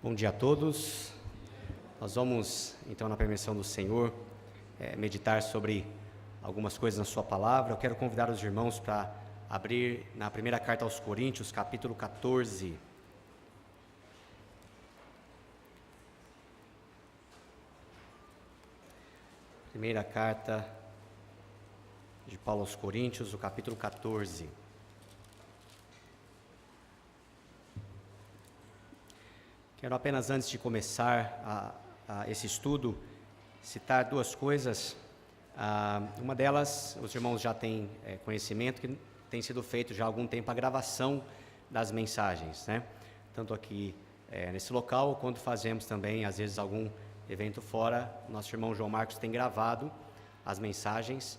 Bom dia a todos. Nós vamos, então, na permissão do Senhor, meditar sobre algumas coisas na sua palavra. Eu quero convidar os irmãos para abrir na primeira carta aos Coríntios, capítulo 14. Primeira carta de Paulo aos Coríntios, o capítulo 14. Quero apenas, antes de começar esse estudo, citar duas coisas. Uma delas, os irmãos já têm conhecimento, que tem sido feito já há algum tempo a gravação das mensagens, né? Tanto aqui nesse local, quanto fazemos também, às vezes, algum evento fora. Nosso irmão João Marcos tem gravado as mensagens,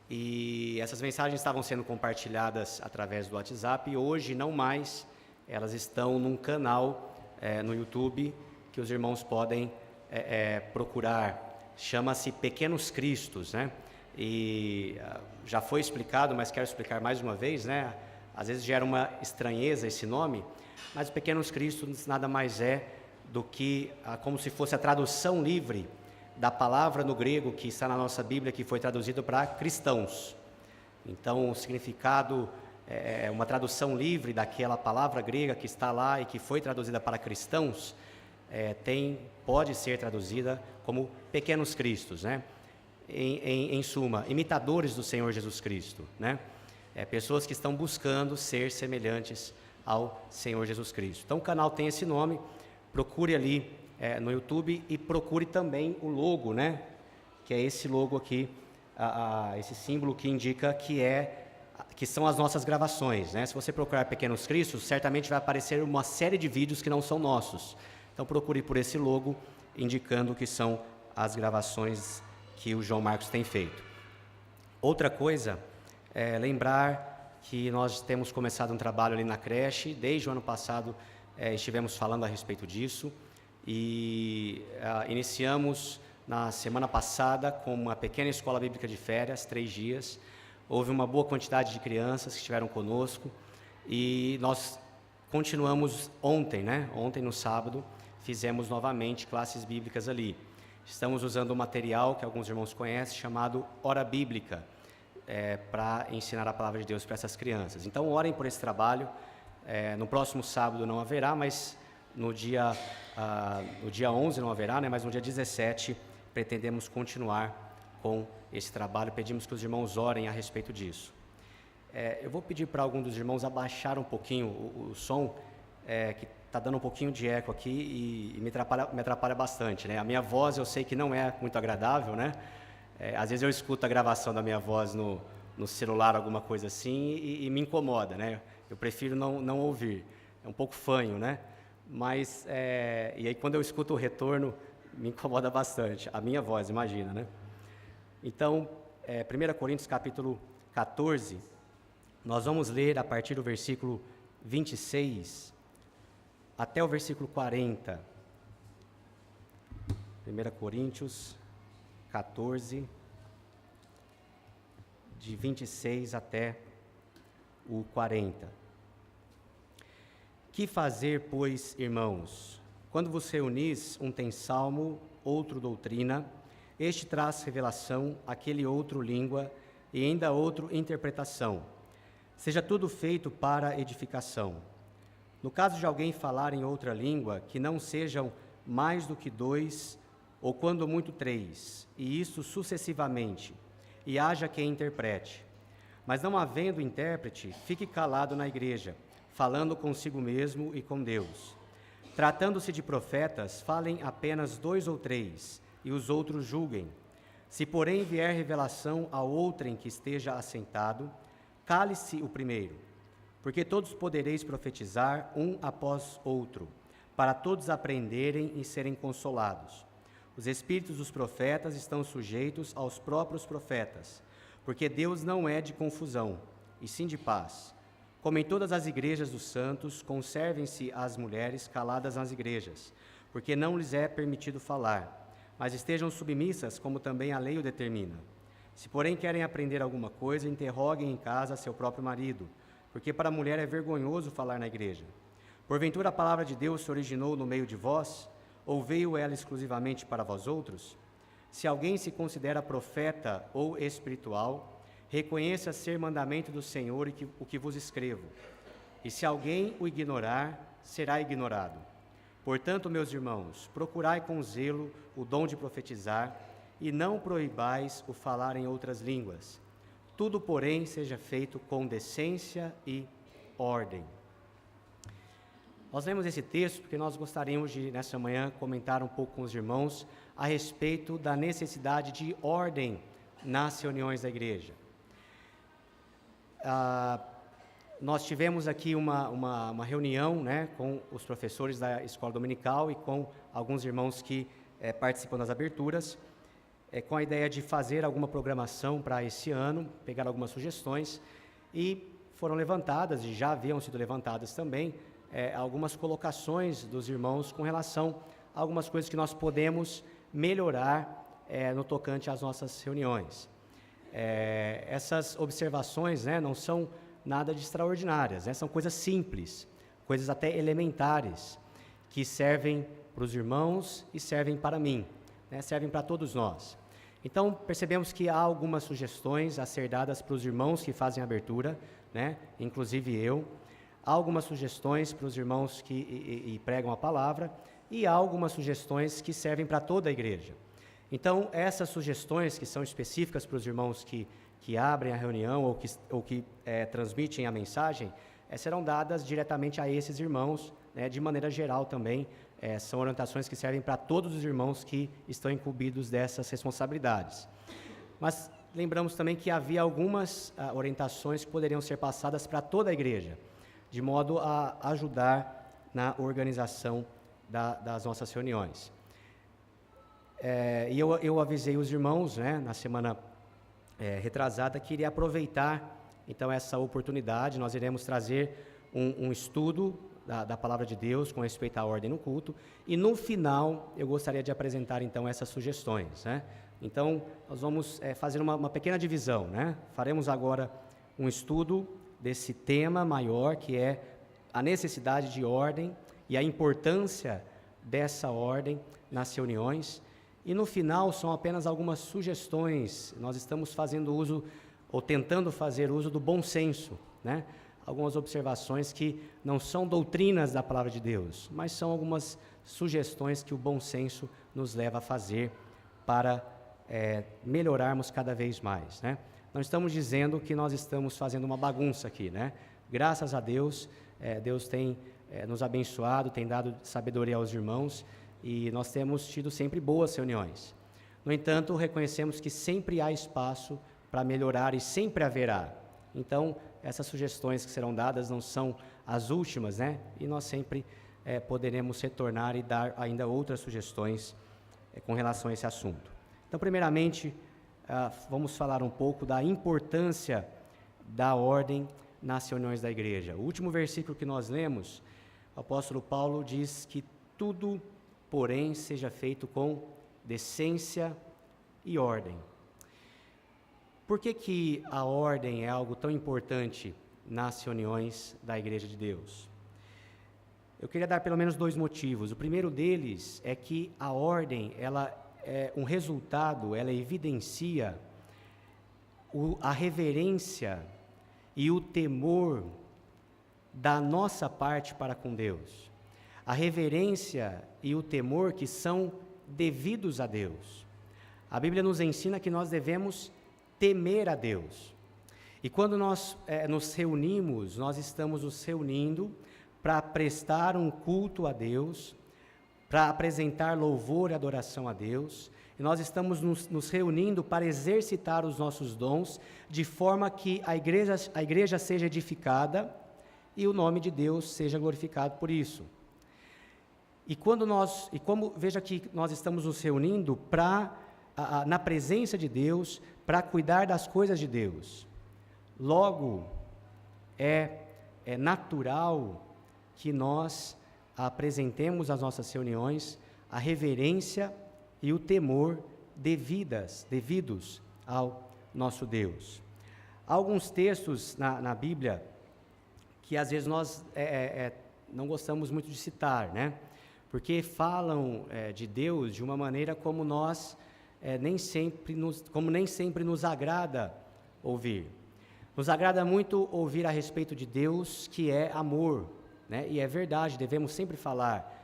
e essas mensagens estavam sendo compartilhadas através do WhatsApp, e hoje, não mais, elas estão num canal no YouTube, que os irmãos podem procurar. Chama-se Pequenos Cristos, né? E já foi explicado, mas quero explicar mais uma vez, né? Às vezes gera uma estranheza esse nome, mas Pequenos Cristos nada mais é do que como se fosse a tradução livre da palavra no grego que está na nossa Bíblia, que foi traduzido para cristãos. Então, o significado uma tradução livre daquela palavra grega que está lá e que foi traduzida para cristãos, pode ser traduzida como pequenos cristos, né? Em suma, imitadores do Senhor Jesus Cristo, né? Pessoas que estão buscando ser semelhantes ao Senhor Jesus Cristo. Então o canal tem esse nome, procure ali no YouTube e procure também o logo, né? Que é esse logo aqui, esse símbolo que indica que são as nossas gravações, né? Se você procurar Pequenos Cristos, certamente vai aparecer uma série de vídeos que não são nossos. Então procure por esse logo, indicando que são as gravações que o João Marcos tem feito. Outra coisa é lembrar que nós temos começado um trabalho ali na creche. Desde o ano passado estivemos falando a respeito disso, e iniciamos na semana passada com uma pequena escola bíblica de férias, 3 dias. Houve uma boa quantidade de crianças que estiveram conosco, e nós continuamos ontem, né? Ontem, no sábado, fizemos novamente classes bíblicas ali. Estamos usando um material que alguns irmãos conhecem, chamado Hora Bíblica, para ensinar a palavra de Deus para essas crianças. Então, orem por esse trabalho. No próximo sábado não haverá, mas no dia 11 não haverá, né? Mas no dia 17 pretendemos continuar com esse trabalho. Pedimos que os irmãos orem a respeito disso. Eu vou pedir para algum dos irmãos abaixar um pouquinho o som, que está dando um pouquinho de eco aqui e me atrapalha bastante, né? A minha voz eu sei que não é muito agradável, né? Às vezes eu escuto a gravação da minha voz no celular, alguma coisa assim, e me incomoda, né? Eu prefiro não ouvir, é um pouco fanho, né? Mas, e aí quando eu escuto o retorno, me incomoda bastante, a minha voz, imagina, né? Então, 1 Coríntios capítulo 14, nós vamos ler a partir do versículo 26 até o versículo 40. 1 Coríntios 14, de 26 até o 40. Que fazer, pois, irmãos? Quando vos reunis, um tem salmo, outro doutrina, este traz revelação, aquele outro língua, e ainda outro interpretação. Seja tudo feito para edificação. No caso de alguém falar em outra língua, que não sejam mais do que 2, ou quando muito 3, e isto sucessivamente, e haja quem interprete. Mas não havendo intérprete, fique calado na igreja, falando consigo mesmo e com Deus. Tratando-se de profetas, falem apenas 2 ou 3, e os outros julguem. Se, porém, vier revelação a outrem que esteja assentado, cale-se o primeiro, porque todos podereis profetizar um após outro, para todos aprenderem e serem consolados. Os espíritos dos profetas estão sujeitos aos próprios profetas, porque Deus não é de confusão, e sim de paz. Como em todas as igrejas dos santos, conservem-se as mulheres caladas nas igrejas, porque não lhes é permitido falar, mas estejam submissas, como também a lei o determina. Se, porém, querem aprender alguma coisa, interroguem em casa seu próprio marido, porque para a mulher é vergonhoso falar na igreja. Porventura a palavra de Deus se originou no meio de vós, ou veio ela exclusivamente para vós outros? Se alguém se considera profeta ou espiritual, reconheça ser mandamento do Senhor o que vos escrevo. E se alguém o ignorar, será ignorado. Portanto, meus irmãos, procurai com zelo o dom de profetizar, e não proibais o falar em outras línguas. Tudo, porém, seja feito com decência e ordem. Nós lemos esse texto porque nós gostaríamos de, nessa manhã, comentar um pouco com os irmãos a respeito da necessidade de ordem nas reuniões da igreja. Nós tivemos aqui uma reunião, né, com os professores da escola dominical e com alguns irmãos que participam das aberturas, com a ideia de fazer alguma programação para esse ano, pegar algumas sugestões, e foram levantadas, e já haviam sido levantadas também, algumas colocações dos irmãos com relação a algumas coisas que nós podemos melhorar no tocante às nossas reuniões. Essas observações, né, não são nada de extraordinárias, né, são coisas simples, coisas até elementares, que servem para os irmãos e servem para mim, né, servem para todos nós. Então, percebemos que há algumas sugestões a ser dadas para os irmãos que fazem a abertura, né, inclusive eu. Há algumas sugestões para os irmãos que pregam a palavra, e há algumas sugestões que servem para toda a igreja. Então, essas sugestões que são específicas para os irmãos que abrem a reunião ou que transmitem a mensagem, serão dadas diretamente a esses irmãos, né, de maneira geral também. São orientações que servem para todos os irmãos que estão incumbidos dessas responsabilidades. Mas lembramos também que havia algumas orientações que poderiam ser passadas para toda a igreja, de modo a ajudar na organização das nossas reuniões. E eu avisei os irmãos, né, na semana retrasada, que iria aproveitar então essa oportunidade. Nós iremos trazer um estudo da Palavra de Deus com respeito à ordem no culto, e no final eu gostaria de apresentar então essas sugestões, né? Então nós vamos fazer uma pequena divisão, né? Faremos agora um estudo desse tema maior, que é a necessidade de ordem e a importância dessa ordem nas reuniões, e no final são apenas algumas sugestões. Nós estamos fazendo uso, ou tentando fazer uso do bom senso, né? Algumas observações que não são doutrinas da Palavra de Deus, mas são algumas sugestões que o bom senso nos leva a fazer para melhorarmos cada vez mais, né? Não estamos dizendo que nós estamos fazendo uma bagunça aqui, né? Graças a Deus, Deus tem nos abençoado, tem dado sabedoria aos irmãos, e nós temos tido sempre boas reuniões. No entanto, reconhecemos que sempre há espaço para melhorar, e sempre haverá. Então, essas sugestões que serão dadas não são as últimas, né? E nós sempre poderemos retornar e dar ainda outras sugestões com relação a esse assunto. Então, primeiramente, vamos falar um pouco da importância da ordem nas reuniões da igreja. O último versículo que nós lemos, o apóstolo Paulo diz que tudo, porém, seja feito com decência e ordem. Por que a ordem é algo tão importante nas reuniões da Igreja de Deus? Eu queria dar pelo menos 2 motivos. O primeiro deles é que a ordem, ela é um resultado, ela evidencia a reverência e o temor da nossa parte para com Deus. A reverência e o temor que são devidos a Deus. A Bíblia nos ensina que nós devemos temer a Deus. E quando nós nos reunimos, nós estamos nos reunindo para prestar um culto a Deus, para apresentar louvor e adoração a Deus, e nós estamos nos reunindo para exercitar os nossos dons, de forma que a igreja seja edificada e o nome de Deus seja glorificado por isso. Veja que nós estamos nos reunindo na presença de Deus, para cuidar das coisas de Deus. Logo, é natural que nós apresentemos às nossas reuniões a reverência e o temor devidos ao nosso Deus. Há alguns textos na Bíblia que às vezes nós não gostamos muito de citar, né? Porque falam de Deus de uma maneira como nem sempre nos agrada ouvir. Nos agrada muito ouvir a respeito de Deus, que é amor, né? E é verdade, devemos sempre falar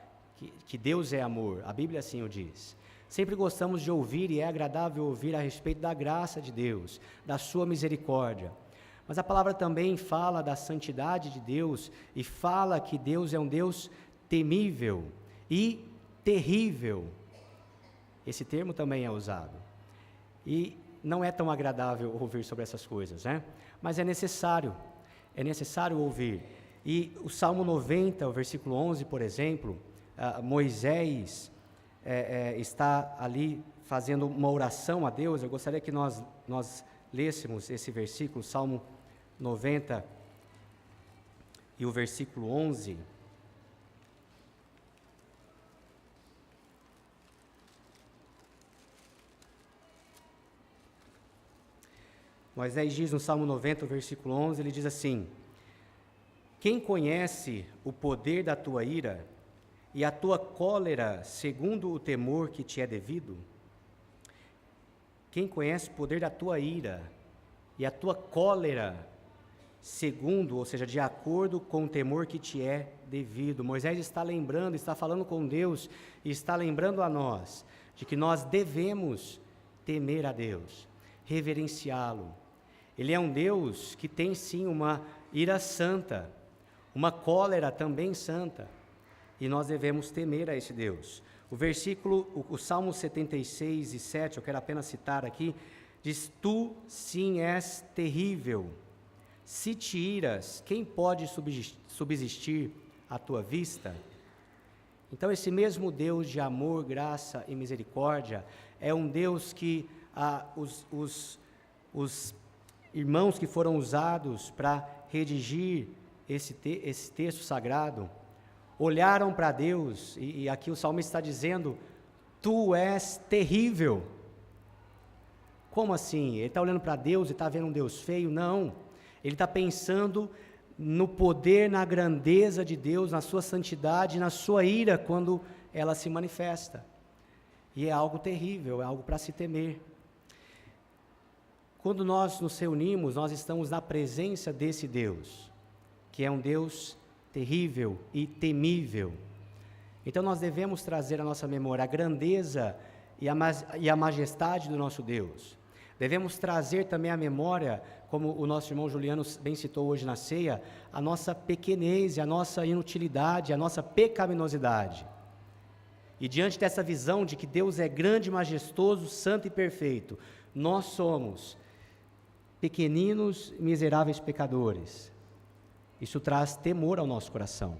que Deus é amor, a Bíblia assim o diz. Sempre gostamos de ouvir e é agradável ouvir a respeito da graça de Deus, da sua misericórdia. Mas a palavra também fala da santidade de Deus e fala que Deus é um Deus temível e terrível. Esse termo também é usado. E não é tão agradável ouvir sobre essas coisas, né? Mas é necessário ouvir. E o Salmo 90, o versículo 11, por exemplo, Moisés está ali fazendo uma oração a Deus. Eu gostaria que nós lêssemos esse versículo, Salmo 90 e o versículo 11. Moisés diz no Salmo 90, versículo 11, ele diz assim: quem conhece o poder da tua ira e a tua cólera segundo o temor que te é devido? Quem conhece o poder da tua ira e a tua cólera segundo, ou seja, de acordo com o temor que te é devido? Moisés está lembrando, está falando com Deus e está lembrando a nós de que nós devemos temer a Deus, reverenciá-lo. Ele é um Deus que tem sim uma ira santa, uma cólera também santa, e nós devemos temer a esse Deus. O Salmo 76 e 7, eu quero apenas citar aqui, diz: tu sim és terrível, se te iras, quem pode subsistir à tua vista? Então esse mesmo Deus de amor, graça e misericórdia é um Deus que os irmãos que foram usados para redigir esse texto sagrado olharam para Deus, e aqui o salmista está dizendo: tu és terrível. Como assim? Ele está olhando para Deus e está vendo um Deus feio? Não, ele está pensando no poder, na grandeza de Deus, na sua santidade, na sua ira quando ela se manifesta, e é algo terrível, é algo para se temer. Quando nós nos reunimos, nós estamos na presença desse Deus, que é um Deus terrível e temível. Então nós devemos trazer à nossa memória a grandeza e a majestade do nosso Deus. Devemos trazer também à memória, como o nosso irmão Juliano bem citou hoje na ceia, a nossa pequenez, a nossa inutilidade, a nossa pecaminosidade. E diante dessa visão de que Deus é grande, majestoso, santo e perfeito, nós somos pequeninos, miseráveis pecadores. Isso traz temor ao nosso coração.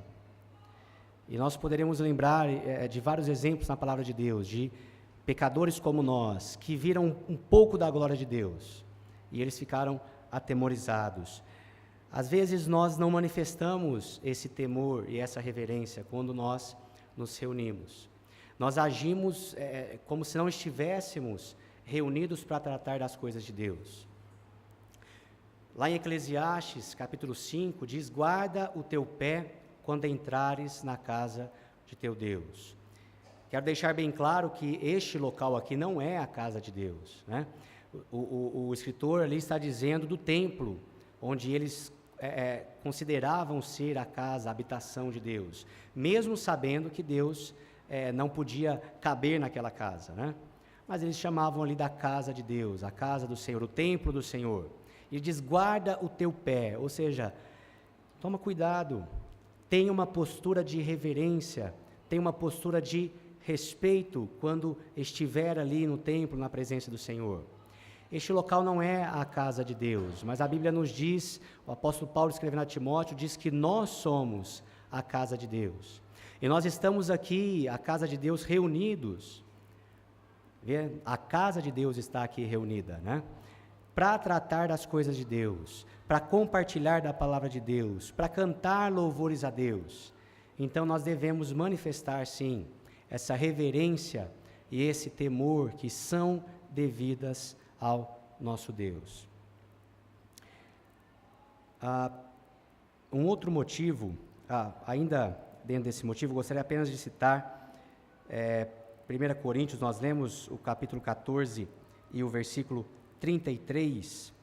E nós poderemos lembrar de vários exemplos na palavra de Deus, de pecadores como nós, que viram um pouco da glória de Deus, e eles ficaram atemorizados. Às vezes nós não manifestamos esse temor e essa reverência quando nós nos reunimos. Nós agimos como se não estivéssemos reunidos para tratar das coisas de Deus. Lá em Eclesiastes, capítulo 5, diz: guarda o teu pé quando entrares na casa de teu Deus. Quero deixar bem claro que este local aqui não é a casa de Deus, né? O escritor ali está dizendo do templo, onde eles consideravam ser a casa, a habitação de Deus, mesmo sabendo que Deus não podia caber naquela casa, né? Mas eles chamavam ali da casa de Deus, a casa do Senhor, o templo do Senhor. Ele diz: guarda o teu pé, ou seja, toma cuidado, tenha uma postura de reverência, tenha uma postura de respeito quando estiver ali no templo, na presença do Senhor. Este local não é a casa de Deus, mas a Bíblia nos diz, o apóstolo Paulo escrevendo a Timóteo, diz que nós somos a casa de Deus. E nós estamos aqui, a casa de Deus, reunidos. A casa de Deus está aqui reunida, né? Para tratar das coisas de Deus, para compartilhar da palavra de Deus, para cantar louvores a Deus. Então nós devemos manifestar, sim, essa reverência e esse temor que são devidas ao nosso Deus. Um outro motivo ainda dentro desse motivo, gostaria apenas de citar 1 Coríntios, nós lemos o capítulo 14 e o versículo 33,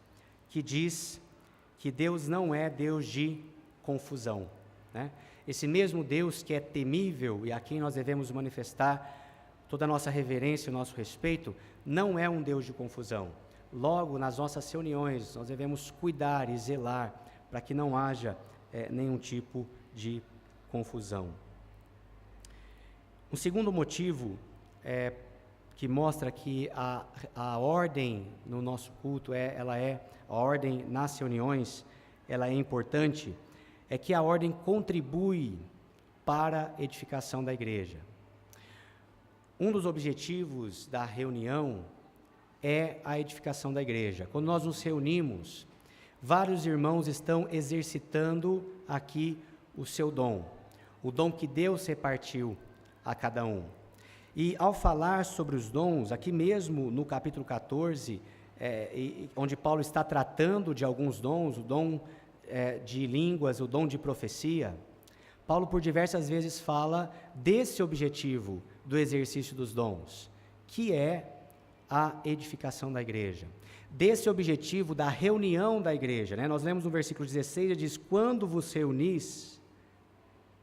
que diz que Deus não é Deus de confusão, né? Esse mesmo Deus que é temível e a quem nós devemos manifestar toda a nossa reverência e o nosso respeito, não é um Deus de confusão. Logo, nas nossas reuniões, nós devemos cuidar e zelar para que não haja nenhum tipo de confusão. Um segundo motivo que mostra que a ordem no nosso culto, a ordem nas reuniões, ela é importante, é que a ordem contribui para a edificação da igreja. Um dos objetivos da reunião é a edificação da igreja. Quando nós nos reunimos, vários irmãos estão exercitando aqui o seu dom, o dom que Deus repartiu a cada um. E ao falar sobre os dons, aqui mesmo no capítulo 14, onde Paulo está tratando de alguns dons, o dom de línguas, o dom de profecia, Paulo por diversas vezes fala desse objetivo do exercício dos dons, que é a edificação da igreja. Desse objetivo da reunião da igreja, né? Nós lemos no versículo 16, ele diz, quando vos reunis,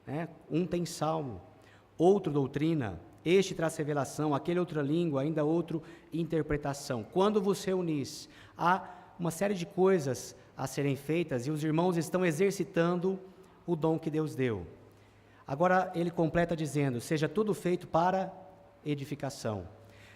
né? Um tem salmo, outro doutrina, este traz revelação, aquele outra língua, ainda outro interpretação. Quando vos reunis, há uma série de coisas a serem feitas e os irmãos estão exercitando o dom que Deus deu. Agora ele completa dizendo, seja tudo feito para edificação.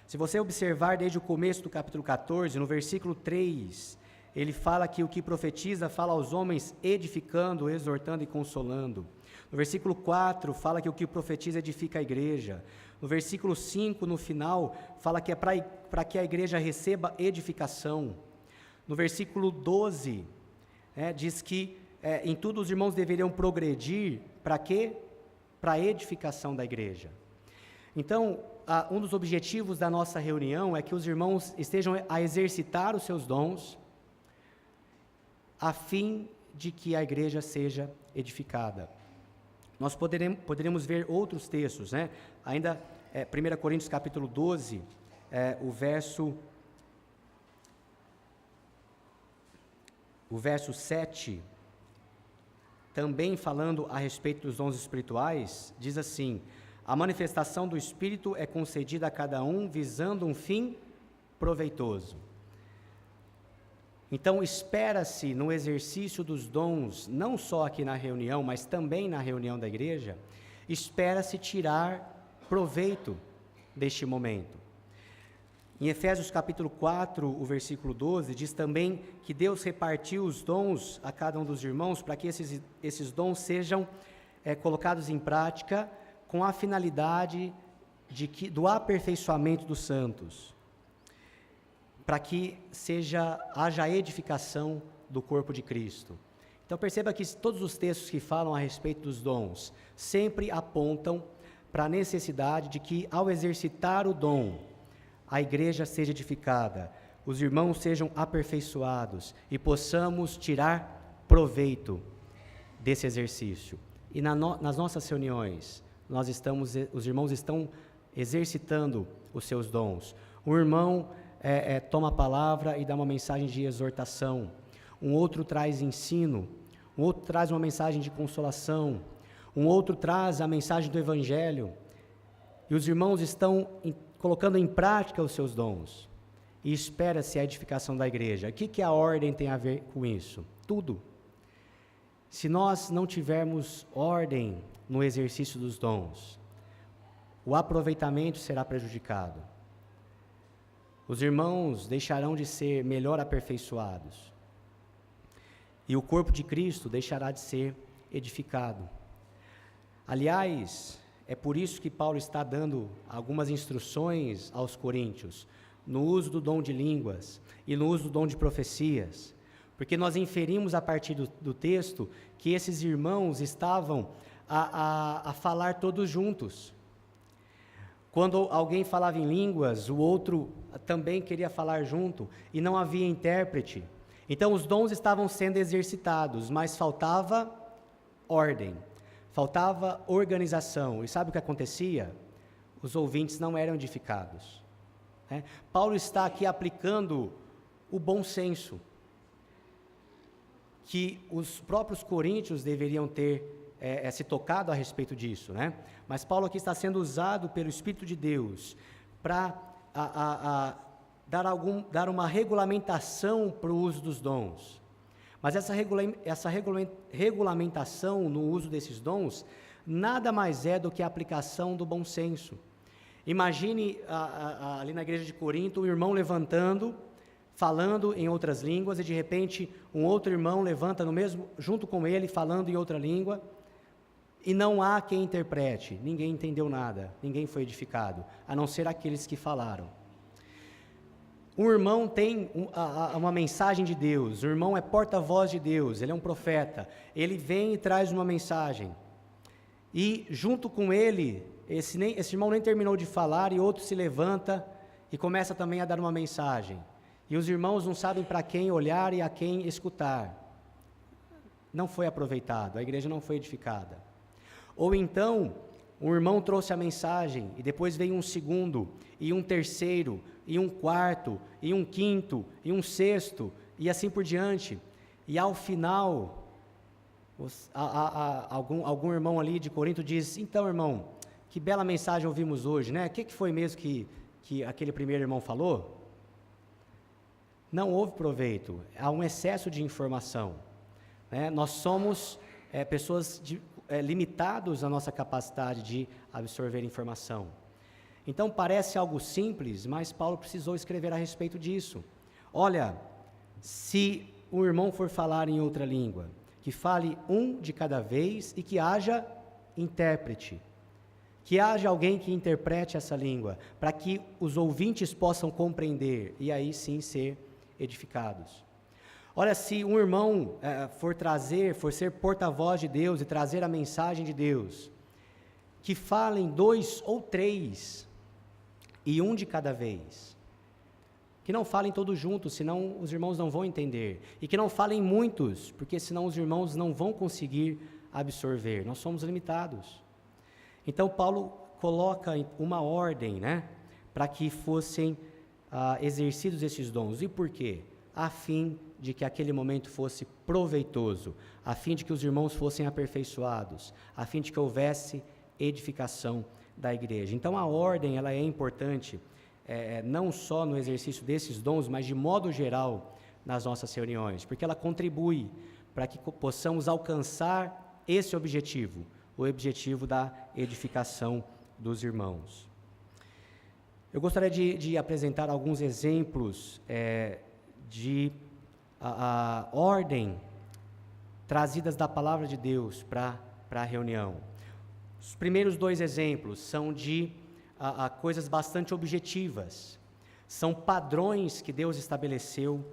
Se você observar desde o começo do capítulo 14, no versículo 3, ele fala que o que profetiza fala aos homens edificando, exortando e consolando. No versículo 4, fala que o que profetiza edifica a igreja. No versículo 5, no final, fala que é para que a igreja receba edificação. No versículo 12, diz que em tudo os irmãos deveriam progredir, para quê? Para a edificação da igreja. Então, um dos objetivos da nossa reunião é que os irmãos estejam a exercitar os seus dons, a fim de que a igreja seja edificada. Nós poderemos ver outros textos, né? Ainda 1 Coríntios capítulo 12, o verso 7, também falando a respeito dos dons espirituais, diz assim, a manifestação do Espírito é concedida a cada um visando um fim proveitoso. Então, espera-se no exercício dos dons, não só aqui na reunião, mas também na reunião da igreja, espera-se tirar proveito deste momento. Em Efésios capítulo 4, o versículo 12, diz também que Deus repartiu os dons a cada um dos irmãos para que esses dons sejam colocados em prática com a finalidade do aperfeiçoamento dos santos, para que haja edificação do corpo de Cristo. Então perceba que todos os textos que falam a respeito dos dons sempre apontam para a necessidade de que, ao exercitar o dom, a igreja seja edificada, os irmãos sejam aperfeiçoados e possamos tirar proveito desse exercício. E nas nossas reuniões, os irmãos estão exercitando os seus dons. Um irmão toma a palavra e dá uma mensagem de exortação, um outro traz ensino, um outro traz uma mensagem de consolação, um outro traz a mensagem do Evangelho, e os irmãos estão colocando em prática os seus dons, e espera-se a edificação da igreja. O que a ordem tem a ver com isso? Tudo. Se nós não tivermos ordem no exercício dos dons, o aproveitamento será prejudicado. Os irmãos deixarão de ser melhor aperfeiçoados, e o corpo de Cristo deixará de ser edificado. Aliás, é por isso que Paulo está dando algumas instruções aos coríntios, no uso do dom de línguas e no uso do dom de profecias, porque nós inferimos a partir do texto que esses irmãos estavam a falar todos juntos. Quando alguém falava em línguas, o outro também queria falar junto, e não havia intérprete. Então os dons estavam sendo exercitados, mas faltava ordem. faltava organização. E sabe o que acontecia? Os ouvintes não eram edificados. Paulo está aqui aplicando o bom senso, que os próprios coríntios deveriam ter se tocado a respeito disso, Mas Paulo aqui está sendo usado pelo Espírito de Deus para dar uma regulamentação para o uso dos dons. Mas essa regulamentação no uso desses dons nada mais é do que a aplicação do bom senso. Imagine ali na igreja de Corinto um irmão levantando, falando em outras línguas, e de repente um outro irmão levanta junto com ele, falando em outra língua, e não há quem interprete. Ninguém entendeu nada, ninguém foi edificado, a não ser aqueles que falaram. Um irmão tem uma mensagem de Deus, o irmão é porta-voz de Deus, ele é um profeta, ele vem e traz uma mensagem, e junto com ele, esse irmão nem terminou de falar, e outro se levanta e começa também a dar uma mensagem, e os irmãos não sabem para quem olhar e a quem escutar. Não foi aproveitado, a igreja não foi edificada. Ou então, um irmão trouxe a mensagem, e depois veio um segundo, e um terceiro, e um quarto, e um quinto, e um sexto, e assim por diante. E ao final, algum irmão ali de Corinto diz: então, irmão, que bela mensagem ouvimos hoje, O que foi mesmo que aquele primeiro irmão falou? Não houve proveito, há um excesso de informação. Nós somos pessoas limitados na nossa capacidade de absorver informação. Então parece algo simples, mas Paulo precisou escrever a respeito disso. Olha, se o irmão for falar em outra língua, que fale um de cada vez e que haja intérprete, que haja alguém que interprete essa língua, para que os ouvintes possam compreender e aí sim ser edificados. Olha, se um irmão for ser porta-voz de Deus e trazer a mensagem de Deus, que falem 2 ou 3, e um de cada vez. Que não falem todos juntos, senão os irmãos não vão entender. E que não falem muitos, porque senão os irmãos não vão conseguir absorver. Nós somos limitados. Então, Paulo coloca uma ordem, para que fossem exercidos esses dons. E por quê? A fim de que aquele momento fosse proveitoso, a fim de que os irmãos fossem aperfeiçoados, a fim de que houvesse edificação da igreja. Então a ordem ela é importante, não só no exercício desses dons, mas de modo geral nas nossas reuniões, porque ela contribui para que possamos alcançar esse objetivo, o objetivo da edificação dos irmãos. Eu gostaria de apresentar alguns exemplos de ordem trazidas da palavra de Deus para a reunião. Os primeiros 2 exemplos são de coisas bastante objetivas, são padrões que Deus estabeleceu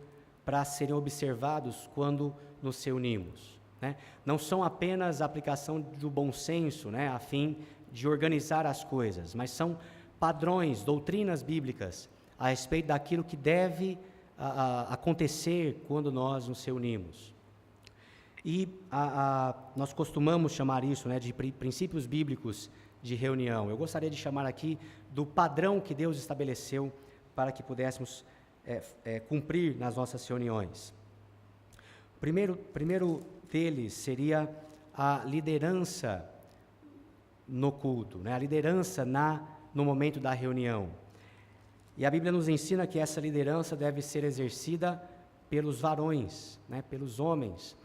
para serem observados quando nos reunimos, Não são apenas a aplicação do bom senso, a fim de organizar as coisas, mas são padrões, doutrinas bíblicas a respeito daquilo que deve acontecer quando nós nos reunimos. E nós costumamos chamar isso de princípios bíblicos de reunião. Eu gostaria de chamar aqui do padrão que Deus estabeleceu para que pudéssemos cumprir nas nossas reuniões. O primeiro deles seria a liderança no culto, a liderança no momento da reunião. E a Bíblia nos ensina que essa liderança deve ser exercida pelos varões, pelos homens.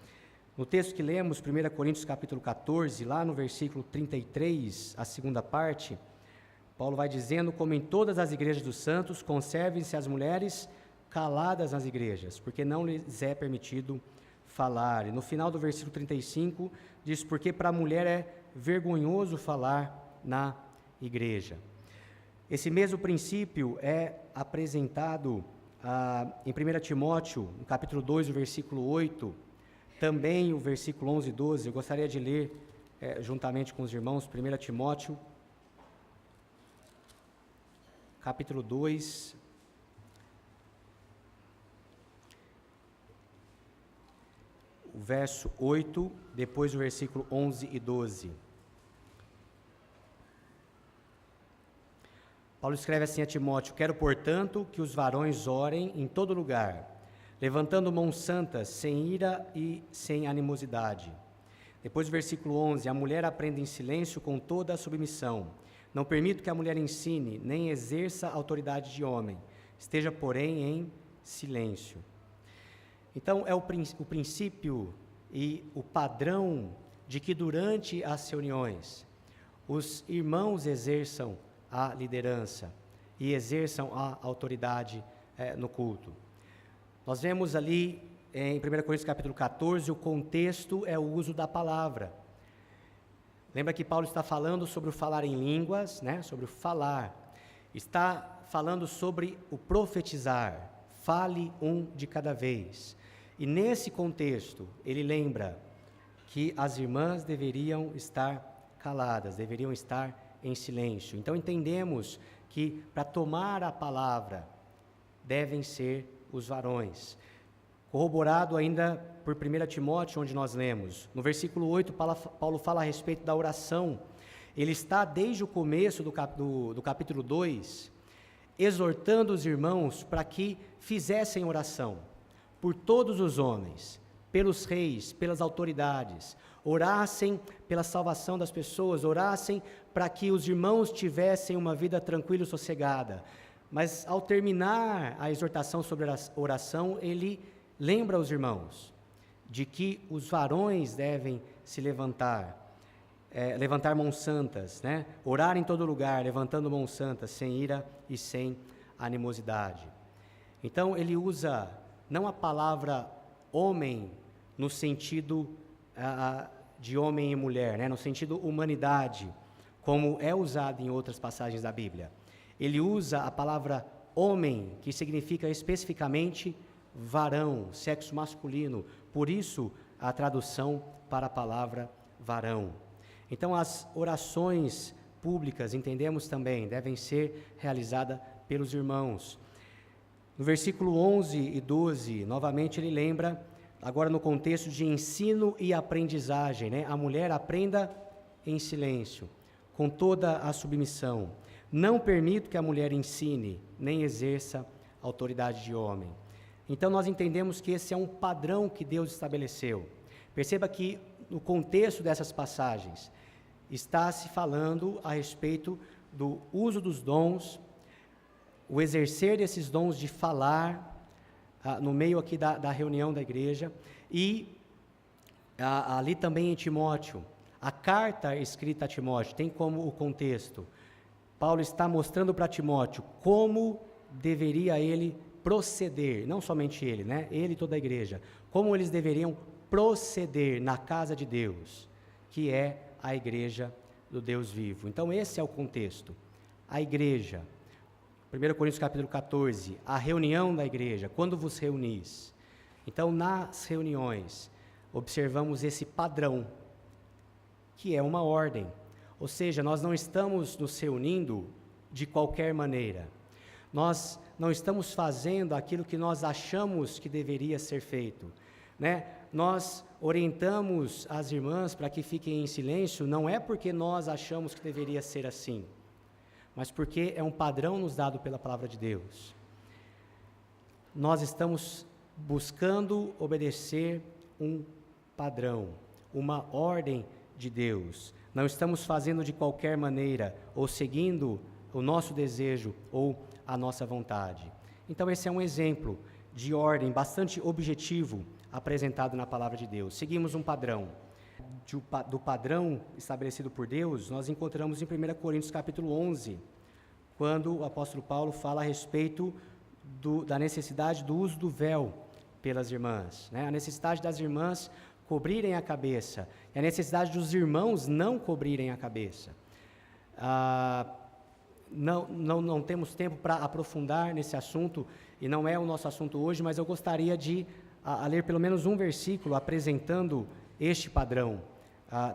No texto que lemos, 1 Coríntios capítulo 14, lá no versículo 33, a segunda parte, Paulo vai dizendo: como em todas as igrejas dos santos, conservem-se as mulheres caladas nas igrejas, porque não lhes é permitido falar. E no final do versículo 35, diz: porque para a mulher é vergonhoso falar na igreja. Esse mesmo princípio é apresentado em 1 Timóteo, no capítulo 2, o versículo 8, também o versículo 11 e 12, eu gostaria de ler juntamente com os irmãos, 1 Timóteo, capítulo 2, o verso 8, depois o versículo 11 e 12. Paulo escreve assim a Timóteo: quero, portanto, que os varões orem em todo lugar, levantando mãos santas, sem ira e sem animosidade. Depois do versículo 11, a mulher aprenda em silêncio com toda a submissão. Não permito que a mulher ensine, nem exerça autoridade de homem. Esteja, porém, em silêncio. Então, é o princípio e o padrão de que durante as reuniões, os irmãos exerçam a liderança e exerçam a autoridade no culto. Nós vemos ali em 1 Coríntios capítulo 14, o contexto é o uso da palavra. Lembra que Paulo está falando sobre o falar em línguas, né? Sobre o falar. Está falando sobre o profetizar. Fale um de cada vez. E nesse contexto, ele lembra que as irmãs deveriam estar caladas, deveriam estar em silêncio. Então entendemos que para tomar a palavra devem ser os varões. Corroborado ainda por 1 Timóteo, onde nós lemos. No versículo 8, Paulo fala a respeito da oração. Ele está desde o começo do capítulo 2, exortando os irmãos para que fizessem oração por todos os homens, pelos reis, pelas autoridades, orassem pela salvação das pessoas, orassem para que os irmãos tivessem uma vida tranquila e sossegada. Mas ao terminar a exortação sobre a oração, ele lembra os irmãos de que os varões devem se levantar mãos santas, né? Orar em todo lugar, levantando mãos santas, sem ira e sem animosidade. Então ele usa não a palavra homem no sentido de homem e mulher, né? No sentido humanidade, como é usado em outras passagens da Bíblia. Ele usa a palavra homem, que significa especificamente varão, sexo masculino, por isso a tradução para a palavra varão. Então as orações públicas, entendemos também, devem ser realizadas pelos irmãos. No versículo 11 e 12, novamente ele lembra, agora no contexto de ensino e aprendizagem, né? A mulher aprenda em silêncio, com toda a submissão. Não permito que a mulher ensine, nem exerça autoridade de homem. Então nós entendemos que esse é um padrão que Deus estabeleceu. Perceba que no contexto dessas passagens está se falando a respeito do uso dos dons, o exercer desses dons de falar no meio aqui da reunião da igreja e ali também em Timóteo. A carta escrita a Timóteo tem como o contexto. Paulo está mostrando para Timóteo como deveria ele proceder, não somente ele, né? Ele e toda a igreja, como eles deveriam proceder na casa de Deus, que é a igreja do Deus vivo. Então esse é o contexto. A igreja, 1 Coríntios capítulo 14, a reunião da igreja, quando vos reunis. Então nas reuniões, observamos esse padrão, que é uma ordem. Ou seja, nós não estamos nos reunindo de qualquer maneira. Nós não estamos fazendo aquilo que nós achamos que deveria ser feito, né? Nós orientamos as irmãs para que fiquem em silêncio, não é porque nós achamos que deveria ser assim, mas porque é um padrão nos dado pela palavra de Deus. Nós estamos buscando obedecer um padrão, uma ordem de Deus. Não estamos fazendo de qualquer maneira, ou seguindo o nosso desejo ou a nossa vontade. Então esse é um exemplo de ordem bastante objetivo apresentado na palavra de Deus. Seguimos um padrão. Do padrão estabelecido por Deus, nós encontramos em 1 Coríntios capítulo 11, quando o apóstolo Paulo fala a respeito da necessidade do uso do véu pelas irmãs, né? A necessidade das irmãs cobrirem a cabeça, e a necessidade dos irmãos não cobrirem a cabeça. Não temos tempo para aprofundar nesse assunto, e não é o nosso assunto hoje, mas eu gostaria de ler pelo menos um versículo apresentando este padrão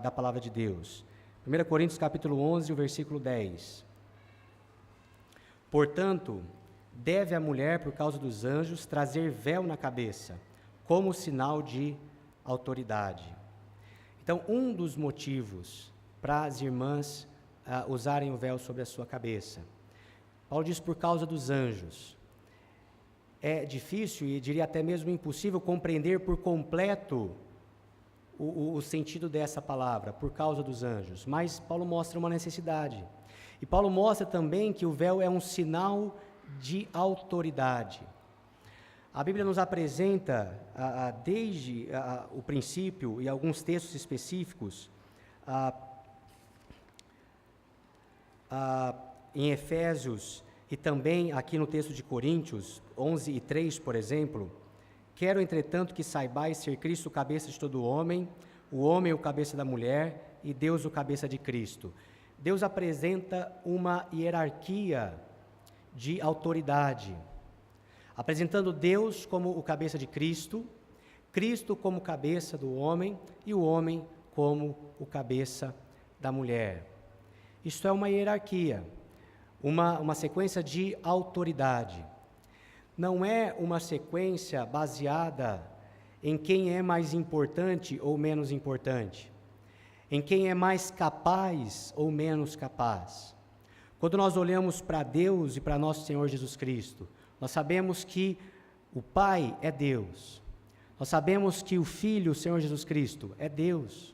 da palavra de Deus. 1 Coríntios capítulo 11, o versículo 10. Portanto, deve a mulher, por causa dos anjos, trazer véu na cabeça, como sinal de autoridade. Então, um dos motivos para as irmãs usarem o véu sobre a sua cabeça Paulo diz por causa dos anjos. É difícil e diria até mesmo impossível compreender por completo o sentido dessa palavra, por causa dos anjos, mas Paulo mostra uma necessidade. E Paulo mostra também que o véu é um sinal de autoridade. A Bíblia nos apresenta, desde o princípio e alguns textos específicos, em Efésios e também aqui no texto de Coríntios 11:3, por exemplo: quero, entretanto, que saibais ser Cristo o cabeça de todo homem, o homem o cabeça da mulher e Deus o cabeça de Cristo. Deus apresenta uma hierarquia de autoridade, apresentando Deus como o cabeça de Cristo, Cristo como cabeça do homem e o homem como o cabeça da mulher. Isto é uma hierarquia, uma sequência de autoridade. Não é uma sequência baseada em quem é mais importante ou menos importante, em quem é mais capaz ou menos capaz. Quando nós olhamos para Deus e para nosso Senhor Jesus Cristo, nós sabemos que o Pai é Deus. Nós sabemos que o Filho, o Senhor Jesus Cristo, é Deus.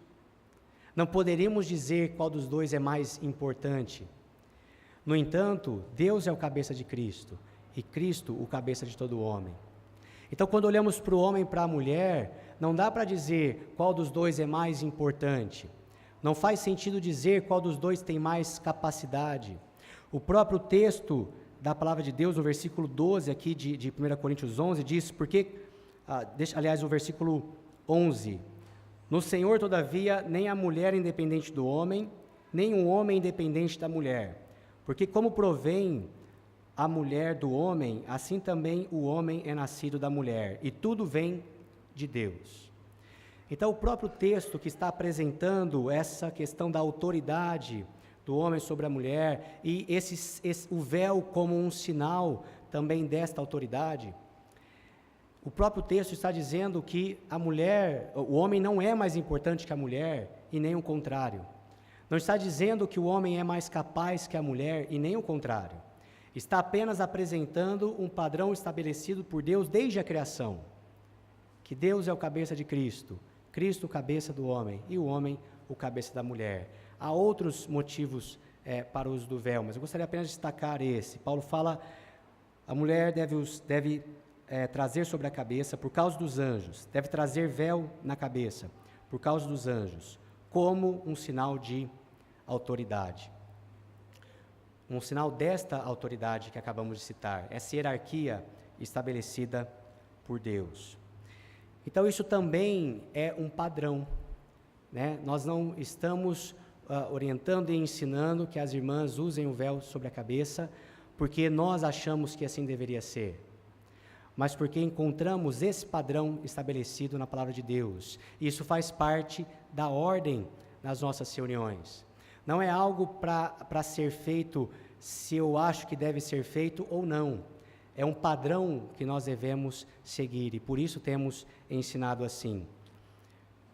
Não poderíamos dizer qual dos dois é mais importante. No entanto, Deus é o cabeça de Cristo e Cristo o cabeça de todo homem. Então, quando olhamos para o homem e para a mulher, não dá para dizer qual dos dois é mais importante. Não faz sentido dizer qual dos dois tem mais capacidade. O próprio texto da palavra de Deus, no versículo 12 aqui de 1 Coríntios 11, diz, o versículo 11: no Senhor, todavia, nem a mulher é independente do homem, nem o homem é independente da mulher. Porque como provém a mulher do homem, assim também o homem é nascido da mulher, e tudo vem de Deus. Então, o próprio texto que está apresentando essa questão da autoridade do homem sobre a mulher, e o véu como um sinal também desta autoridade, o próprio texto está dizendo que o homem não é mais importante que a mulher, e nem o contrário. Não está dizendo que o homem é mais capaz que a mulher, e nem o contrário. Está apenas apresentando um padrão estabelecido por Deus desde a criação, que Deus é o cabeça de Cristo, Cristo o cabeça do homem, e o homem o cabeça da mulher. Há outros motivos para o uso do véu, mas eu gostaria apenas de destacar esse. Paulo fala, a mulher deve trazer sobre a cabeça por causa dos anjos, deve trazer véu na cabeça por causa dos anjos, como um sinal de autoridade. Um sinal desta autoridade que acabamos de citar, essa hierarquia estabelecida por Deus. Então, isso também é um padrão, né? Nós não estamos orientando e ensinando que as irmãs usem o véu sobre a cabeça, porque nós achamos que assim deveria ser, mas porque encontramos esse padrão estabelecido na palavra de Deus. Isso faz parte da ordem nas nossas reuniões. Não é algo para ser feito se eu acho que deve ser feito ou não. É um padrão que nós devemos seguir, e por isso temos ensinado assim,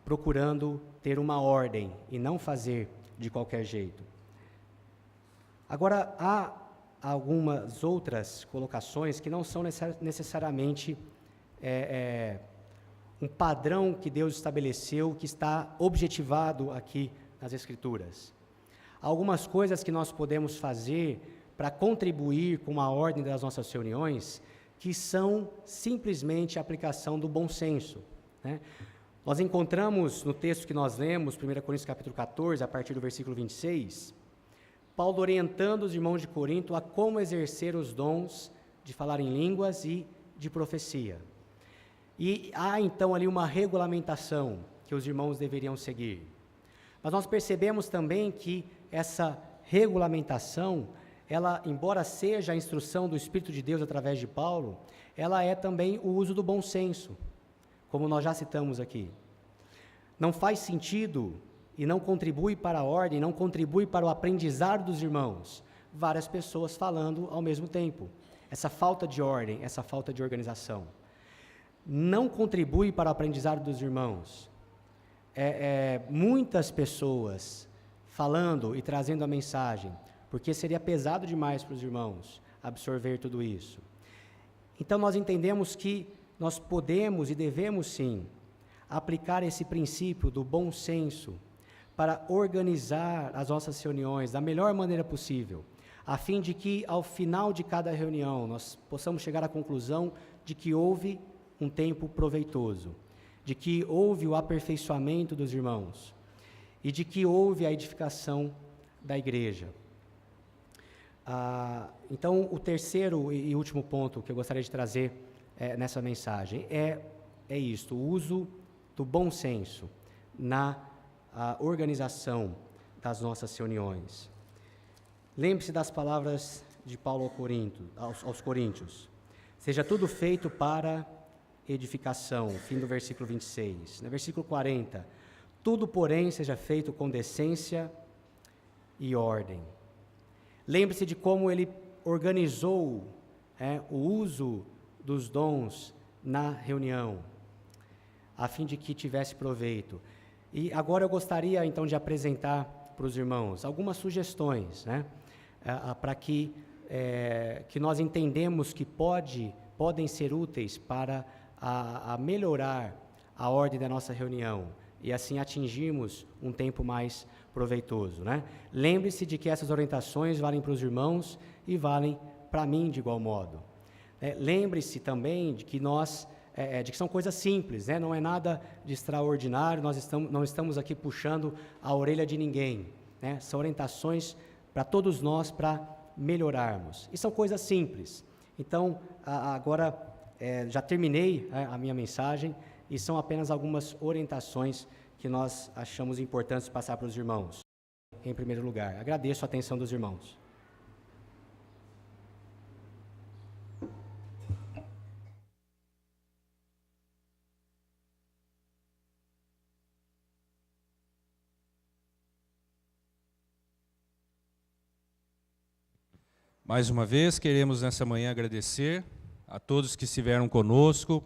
procurando ter uma ordem e não fazer de qualquer jeito. Agora, há algumas outras colocações que não são necessariamente um padrão que Deus estabeleceu, que está objetivado aqui nas Escrituras. Há algumas coisas que nós podemos fazer para contribuir com a ordem das nossas reuniões, que são simplesmente a aplicação do bom senso, né? Nós encontramos no texto que nós lemos, 1 Coríntios capítulo 14, a partir do versículo 26, Paulo orientando os irmãos de Corinto a como exercer os dons de falar em línguas e de profecia. E há então ali uma regulamentação que os irmãos deveriam seguir. Mas nós percebemos também que essa regulamentação, ela, embora seja a instrução do Espírito de Deus através de Paulo, ela é também o uso do bom senso, como nós já citamos aqui. Não faz sentido e não contribui para a ordem, não contribui para o aprendizado dos irmãos, várias pessoas falando ao mesmo tempo. Essa falta de ordem, essa falta de organização. Não contribui para o aprendizado dos irmãos. Muitas pessoas falando e trazendo a mensagem, porque seria pesado demais para os irmãos absorver tudo isso. Então, nós entendemos que nós podemos e devemos, sim, aplicar esse princípio do bom senso para organizar as nossas reuniões da melhor maneira possível, a fim de que, ao final de cada reunião, nós possamos chegar à conclusão de que houve um tempo proveitoso, de que houve o aperfeiçoamento dos irmãos e de que houve a edificação da igreja. Então, o terceiro e último ponto que eu gostaria de trazer nessa mensagem é isto: o uso do bom senso na organização das nossas reuniões. Lembre-se das palavras de Paulo aos Coríntios: seja tudo feito para edificação, fim do versículo 26. No versículo 40, tudo, porém, seja feito com decência e ordem. Lembre-se de como ele organizou o uso dos dons na reunião, a fim de que tivesse proveito. E agora eu gostaria, então, de apresentar para os irmãos algumas sugestões, para que nós entendemos que podem ser úteis para melhorar a ordem da nossa reunião e assim atingirmos um tempo mais proveitoso. Lembre-se de que essas orientações valem para os irmãos e valem para mim de igual modo. Lembre-se também de que de que são coisas simples, não é nada de extraordinário, não estamos aqui puxando a orelha de ninguém, são orientações para todos nós para melhorarmos, e são coisas simples. Então, agora já terminei a minha mensagem, e são apenas algumas orientações que nós achamos importantes passar para os irmãos. Em primeiro lugar, agradeço a atenção dos irmãos. Mais uma vez, queremos nessa manhã agradecer a todos que estiveram conosco,